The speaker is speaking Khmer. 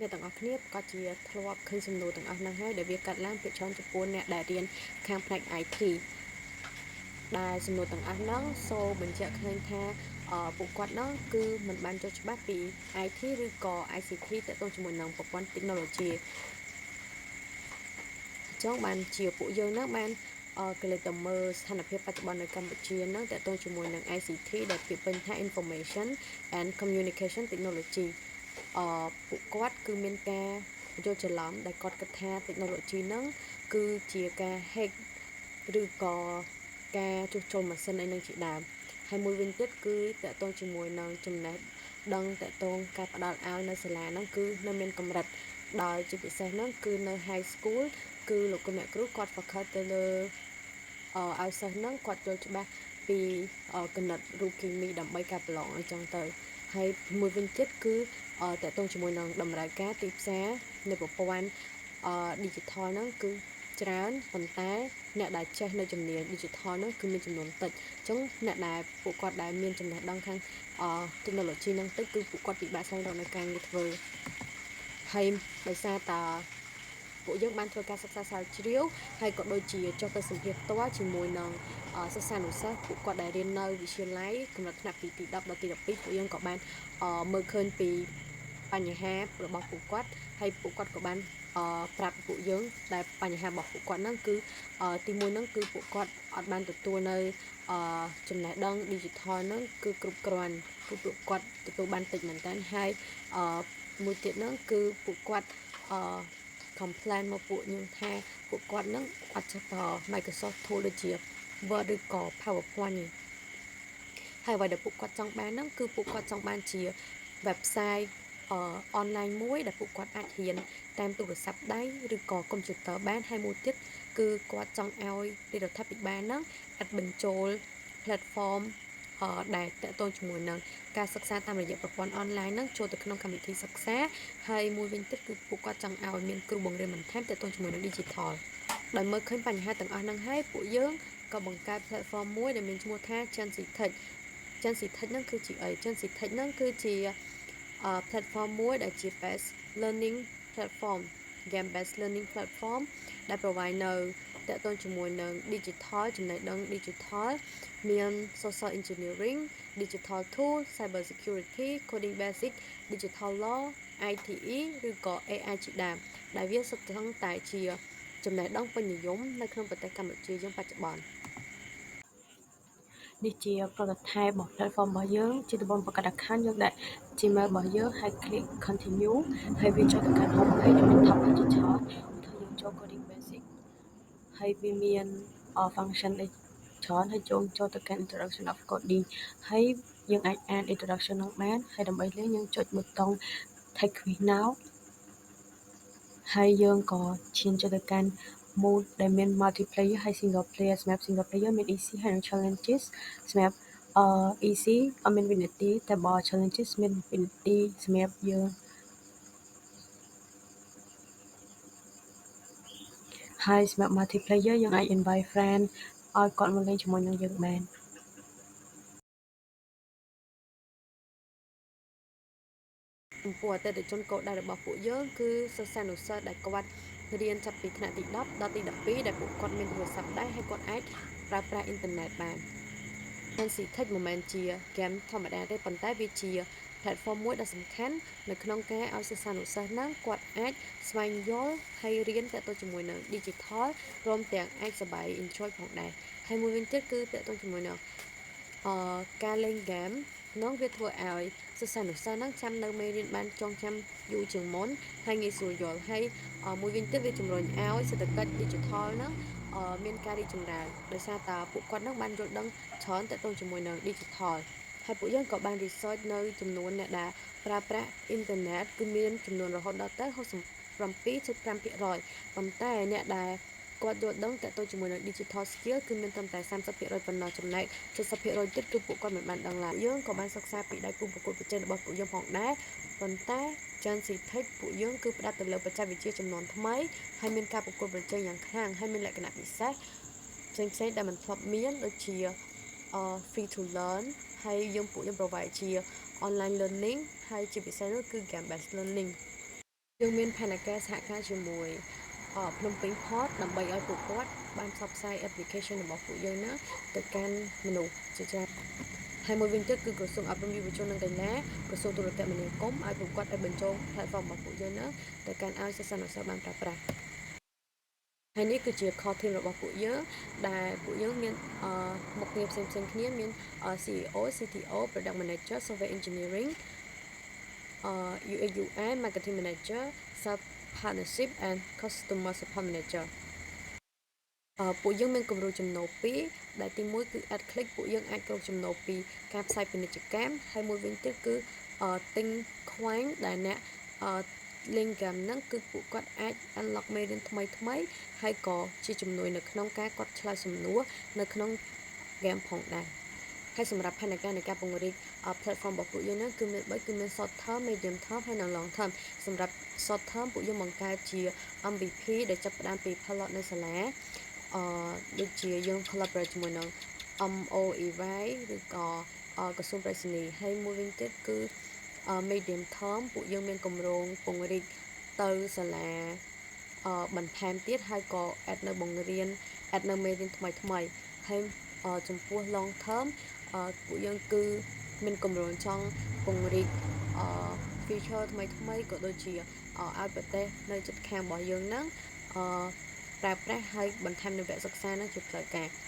អ្នកទាំងអស់គ្នាក៏ជាធ្លាប់ឃើញសំណួរទាំងអស់ហ្នឹងហើយដែលវាកាត់ឡើងពីច្រើនចំពោះអ្នកដែលរៀនខាងផ្នែក IT ដែលសំណួរទាំងអស់ហ្នឹងសូមបញ្ជាក់ឃើញថាពួកគាត់ហ្នឹងគឺមិនបានចូលច្បាស់ពី IT ឬក៏ ICT ទាក់ទងជាមួយនឹងប្រព័ន្ធ technology អញ្ចឹងបានជាពួកយើងហ្នឹងបានក៏លើកទៅមើលស្ថានភាពបច្ចុប្បន្ននៅកម្ពុជាហ្នឹងទាក់ទងជាមួយនឹង ICT ដែលពាក្យពេញថា Information and Communication Technology ពួកគាត់គឺមានការយល់ច្រឡំដែលគាត់គិតថា technology ហ្នឹងគឺជាការ hack ឬក៏ការជួសជុលម៉ាស៊ីនអីនឹងជាដើមហើយមួយវិញទៀតគឺតាក់ទងជាមួយនឹងចំណេះដឹងតាក់ទងការផ្ដល់ឲ្យនៅសាលាហ្នឹងគឺនៅមានកម្រិតដោយជាពិសេសហ្នឹងគឺនៅ high school គឺលោកគ្រូអ្នកគ្រូគាត់ focus ទៅលើឲ្យសិស្សហ្នឹងគាត់យល់ច្បាស់ពីគណិតរូបគីមីដើម្បីការប្រឡងអញ្ចឹងទៅហើយមួយវិញទៀតគឺតាក់ទងជាមួយនឹងតម្រូវការទីផ្សារនៃប្រព័ន្ធdigital ហ្នឹងគឺច្រើនប៉ុន្តែអ្នកដែលចេះនៅជំនាញ digital ហ្នឹងគឺមានចំនួនតិចអញ្ចឹងអ្នកដែលពួកគាត់ដែលមានចំណេះដឹងខាងtechnology ហ្នឹងតិចគឺពួកគាត់ពិបាកស្វែងរកនៅការងារធ្វើហើយដោយសារតាពួកយើងបានធ្វើការសិក្សាស្រាវជ្រាវហើយក៏ដូចជាចុះទៅសម្ភាសផ្ទាល់ជាមួយនឹងសិស្សានុសិស្សពួកគាត់ដែលរៀននៅវិទ្យាល័យកម្រិតថ្នាក់ពីទី10ដល់ទី12ពួកយើងក៏បានមើលឃើញពីបញ្ហារបស់ពួកគាត់ហើយពួកគាត់ក៏បានប្រាប់ពួកយើងដែលបញ្ហារបស់ពួកគាត់ហ្នឹងគឺទីមួយហ្នឹងគឺពួកគាត់អត់បានទទួលនៅចំណេះដឹង digital ហ្នឹងគឺគ្រប់គ្រាន់គឺពួកគាត់ទទួលបានតិចមែនតើហើយមួយទៀតហ្នឹងគឺពួកគាត់complain មកពួកខ្ញុំថាពួកគាត់នឹងអត់ចេះប្រើ Microsoft Tool ដូចជា Word ឬក៏ PowerPoint ទេហើយអ្វីដែលពួកគាត់ចង់បានហ្នឹងគឺពួកគាត់ចង់បានជា website online មួយដែលពួកគាត់អាចរៀនតាមទូរស័ព្ទដៃឬក៏ computer បានហើយមួយទៀតគឺគាត់ចង់ឲ្យរដ្ឋាភិបាលហ្នឹងអាចបញ្ចូល platform ដែលតកតងជាមួយនឹងការសិក្សាតាមរយៈប្រព័ន្ធអនឡាញហ្នឹងចូលទៅក្នុងកម្មវិធីសិក្សាហើយមួយវិញទៀតគឺពួកគាត់ចង់ឲ្យមានគ្រូបង្រៀនបន្ថែមតកតងជាមួយនឹង digital ដោយមើលឃើញបញ្ហាទាំងអស់ហ្នឹងហើយពួកយើងក៏បង្កើត platform មួយដែលមានឈ្មោះថា Chancitech ហ្នឹងគឺជាអី Chancitech ហ្នឹងគឺជាplatform មួយដែលជា best learning platform game based learning platform ដែល provide នៅតកតងជាមួយនឹង digital ចំណេះដឹង digital មាន social engineering digital tool cyber security coding basic digital law ITE ឬក៏ AI ជាដើមដែលវាសុទ្ធសឹងតែជាចំណេះដឹងពេញនិយមនៅក្នុងប្រទេសកម្ពុជាយើងបច្ចុប្បន្ននេះជា prototype របស់ platform របស់យើងជាដំបូងបង្កើត account យើងដាក់ Gmail របស់យើងហើយ click continue ហើយវាចូលទៅកាន់ home page ដែលមាន tab ជាច្រើនហើយយើងចូល coding basic ហើយវាមាន function អីច្រើនហើយចូលទៅកាន់ introduction of coding ហើយយើងអាចអាន introduction ហ្នឹងបានហើយដើម្បីលេងយើងចុចប៊ូតុង take quiz now ហើយយើងក៏ឈានចូលទៅកាន់ mode ដែលមាន multiplayer ហើយ single player សម្រាប់ single player មាន easy ហើយនិង challenges សម្រាប់easy អត់មានវិនាទីតែបើ challenges មានវិនាទីសម្រាប់យើងហើយសម្រាប់ multiplayer យើងអាច invite friend ឲ្យគាត់មកលេងជាមួយនឹងយើងបានចំពោះអតិថិជនគោលដៅរបស់ពួកយើងគឺសិស្សានុសិស្សដែលគាត់រៀនចាប់ពីថ្នាក់ទី10ដល់ទី12ដែលពួកគាត់មានទូរស័ព្ទដៃហើយគាត់អាចប្រើប្រាស់អ៊ីនធឺណិតបាន Chancitech មិនមែនជាហ្គេមធម្មតាទេប៉ុន្តែវាជា platform មួយដ៏សំខាន់នៅក្នុងការឲ្យសិស្សានុសិស្សហ្នឹងគាត់អាចស្វែងយល់ហើយរៀនទាក់ទងជាមួយនឹង digital ព្រមទាំងអាចសប្បាយ enjoy ផងដែរហើយមួយវិញទៀតគឺទាក់ទងជាមួយនឹងការលេង game នោះវាធ្វើឲ្យសិស្សានុសិស្សហ្នឹងចាំនៅមេរៀនបានចងចាំយូរជាងមុនហើយងាយស្រួលយល់ហើយមួយវិញទៀតវាជំរុញឲ្យសេដ្ឋកិច្ច digital ហ្នឹងមានការរីកចម្រើនដោយសារតែពួកគាត់នឹងបានយល់ដឹងច្រើនទាក់ទងជាមួយនឹង digital ហើយពួកយើងក៏បាន research នៅចំនួនអ្នកដែលប្រើប្រាស់អ៊ីនធឺណិតគឺមានចំនួនរហូតដល់ទៅ67.5%ប៉ុន្តែអ្នកដែលគាត់យល់ដឹងទាក់ទងជាមួយនឹង digital skill គឺមានត្រឹមតែ30%ប៉ុណ្ណោះចំណែក70%ទៀតគឺពួកគាត់មិនបានដឹងឡើយយើងក៏បានសិក្សាពីដៃគូប្រកួតប្រជែងរបស់ពួកយើងផងដែរប៉ុន្តែ Chancitech ពួកយើងគឺផ្ដោតទៅលើបច្ចេកវិទ្យាចំនួនថ្មីហើយមានការប្រកួតប្រជែងយ៉ាងខ្លាំងហើយមានលក្ខណៈពិសេសផ្សេងៗដែលមិនធ្លាប់មានដូចជា free to learn ហើយពួកយើង provide ជា online learning ហើយជាពិសេសនោះគឺ game based learning យើងមានផែនការសហការជាមួយភ្នំពេញ Port ដើម្បីឲ្យពួកគាត់បានផ្សព្វផ្សាយ application របស់ពួកយើងណាទៅកាន់មនុស្សជាច្រើនហើយមួយវិញទៀតគឺក្រសួងអប់រំយុវជននិងកីឡាក្រសួងទូរគមនាគមន៍ឲ្យពួកគាត់ឲ្យបញ្ចូល platform របស់ពួកយើងណាទៅកាន់ឲ្យសិស្សានុសិស្សបានប្រើប្រាស់ហើយនេះគឺជា core team របស់ពួកយើងដែលពួកយើងមានមុខងារផ្សេងៗគ្នាមាន CEO CTO Product Manager Software Engineering UX UI Marketing Manager Sub Partnership and Customer Support Manager ពួកយើងមានគម្រោងចំណូល2ដែលទី1គឺ ad click ពួកយើងអាចគ្រប់ចំណូលពីការផ្សាយពាណិជ្ជកម្មហើយមួយវិញទៀតគឺទិញខ្វែងដែលអ្នកលេងហ្គេមហ្នឹងគឺពួកគាត់អាច unlock មេរៀនថ្មីហើយក៏ជាជំនួយនៅក្នុងការគាត់ឆ្លើយសំណួរនៅក្នុង game ផងដែរហើយសម្រាប់ផែនការនៃការពង្រីក platform របស់ពួកយើងហ្នឹងគឺមាន3គឺមាន short term medium term ហើយនិង long term សម្រាប់ short term ពួកយើងបង្កើតជា MVP ដែលចាប់ផ្ដើមពី pilot នៅសាលាដូចជាយើង collaborate ជាមួយនឹង MOEY ឬក៏ក្រសួងប្រៃសណីย์ហើយមួយវិញទៀតគឺ medium term ពួកយើងមានគម្រោងពង្រីកទៅសាលាបន្ថែមទៀតហើយក៏ add នៅបង្រៀន add នៅមេរៀនថ្មីហើយចំពោះ long term ពួកយើងគឺមានគម្រោងចង់ពង្រីកfeature ថ្មីក៏ដូចជាឲ្យប្រទេសនៅជិតខាងរបស់យើងហ្នឹងប្រើប្រាស់ហើយបន្ថែមនៅវគ្គសិក្សាហ្នឹងជាផ្លូវការ